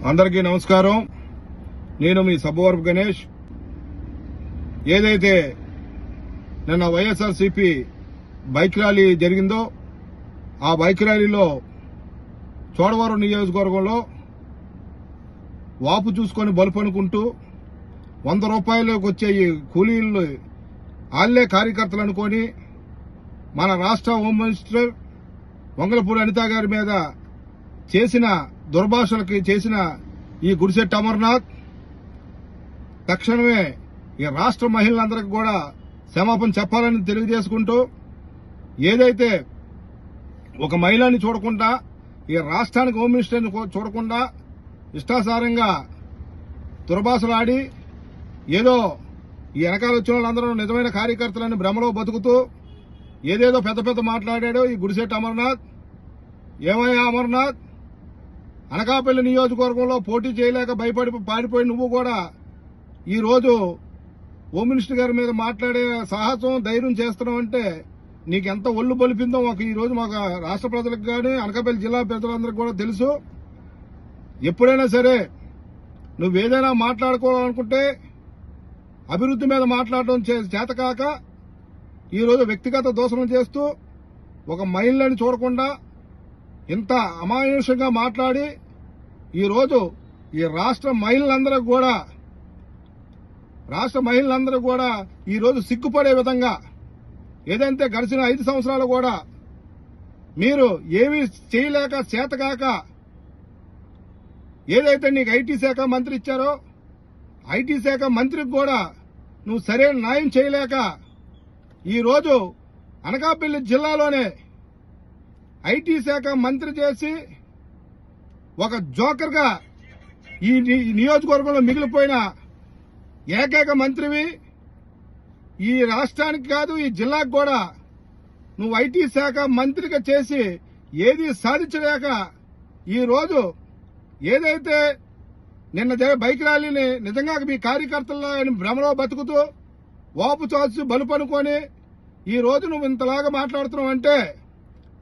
అందరికీ నమస్కారం. నేను మీ సబ్బవరపు గణేష్. ఏదైతే నిన్న వైఎస్ఆర్సీపీ బైక్ ర్యాలీ జరిగిందో ఆ బైక్ ర్యాలీలో చోడవరం నియోజకవర్గంలో వాపు చూసుకొని బలుపనుకుంటూ 100 రూపాయలకు వచ్చే ఈ కూలీలు ఆళ్లే కార్యకర్తలు అనుకొని మన రాష్ట్ర హోం మినిస్టర్ వంగలపూడి అనిత గారి మీద చేసిన దుర్భాషలకి చేసిన ఈ గుడిశెట్టి అమర్నాథ్ తక్షణమే ఈ రాష్ట్ర మహిళలందరికీ కూడా క్షమాపణ చెప్పాలని తెలియజేసుకుంటూ, ఏదైతే ఒక మహిళని చూడకుండా ఈ రాష్ట్రానికి హోమ్ మినిస్టర్ని చూడకుండా ఇష్టాసారంగా దుర్భాషలాడి ఏదో ఈ వెనకాల వచ్చిన వాళ్ళందరూ నిజమైన కార్యకర్తలని భ్రమలో బతుకుతూ ఏదేదో పెద్ద పెద్ద మాట్లాడాడో ఈ గుడిశెట్టి అమర్నాథ్. ఏమయ్యా అమర్నాథ్, అనకాపల్లి నియోజకవర్గంలో పోటీ చేయలేక భయపడి పారిపోయి నువ్వు కూడా ఈ రోజు హోమ్ మినిస్టర్ గారి మీద మాట్లాడే సాహసం ధైర్యం చేస్తున్నావు అంటే నీకెంత ఒళ్ళు బలిపిందో ఈ రోజు మాకు రాష్ట్ర ప్రజలకు కానీ అనకాపల్లి జిల్లా ప్రజలందరికీ కూడా తెలుసు. ఎప్పుడైనా సరే నువ్వేదైనా మాట్లాడుకోవాలనుకుంటే అభివృద్ధి మీద మాట్లాడడం చేతకాక ఈ రోజు వ్యక్తిగత దూషణలు చేస్తూ ఒక మహిళని చూడకుండా ఇంత అమానుషంగా మాట్లాడి ఈ రోజు ఈ రాష్ట్ర మహిళలందరూ కూడా ఈ రోజు సిగ్గుపడే విధంగా ఏదైతే గడిచిన 5 సంవత్సరాలు కూడా మీరు ఏమీ చేయలేక చేతకాక ఏదైతే నీకు ఐటీ శాఖ మంత్రి ఇచ్చారో ఐటీ శాఖ మంత్రికి కూడా నువ్వు సరైన న్యాయం చేయలేక ఈ రోజు అనకాపల్లి జిల్లాలోనే ఐటీ శాఖ మంత్రి చేసి ఒక జోకర్గా ఈ నియోజకవర్గంలో మిగిలిపోయిన ఏకైక మంత్రివి. ఈ రాష్ట్రానికి కాదు ఈ జిల్లాకు కూడా నువ్వు ఐటీ శాఖ మంత్రిగా చేసి ఏది సాధించలేక ఈ రోజు ఏదైతే నిన్న బైక్ ర్యాలీని నిజంగా మీ కార్యకర్తల్లో భ్రమలో బతుకుతూ వాపు చాల్సి బలుపనుకొని ఈ రోజు నువ్వు ఇంతలాగా మాట్లాడుతున్నావు అంటే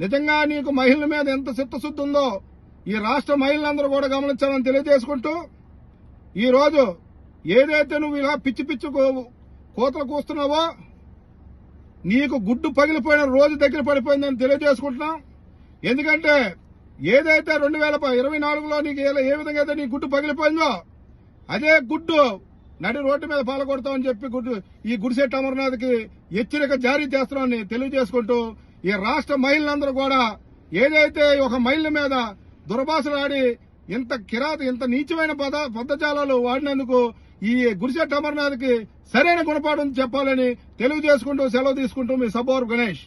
నిజంగా నీకు మహిళల మీద ఎంత చిత్తశుద్ధి ఉందో ఈ రాష్ట్ర మహిళలందరూ కూడా గమనించాలని తెలియజేసుకుంటూ, ఈ రోజు ఏదైతే నువ్వు ఇలా పిచ్చి పిచ్చి కోతలు కూస్తున్నావో నీకు గుడ్డు పగిలిపోయిన రోజు దగ్గర పడిపోయిందని తెలియజేసుకుంటున్నాం. ఎందుకంటే ఏదైతే 2024లో నీకు ఏ విధంగా అయితే నీ గుడ్డు పగిలిపోయిందో అదే గుడ్డు నడి రోడ్డు మీద పాల్గొడతామని చెప్పి ఈ గుడిశెట్టి అమర్నాథ్కి హెచ్చరిక జారీ చేస్తున్నామని తెలియజేసుకుంటూ, ఈ రాష్ట్ర మహిళలందరూ కూడా ఏదైతే ఒక మహిళ మీద దుర్భాషలాడి ఇంత నీచమైన పదజాలాలు వాడినందుకు ఈ గుడిశెట్టి అమర్నాథ్కి సరైన గుణపాఠం చెప్పాలని తెలియజేసుకుంటూ సెలవు తీసుకుంటూ మీ సబ్బవరపు గణేష్.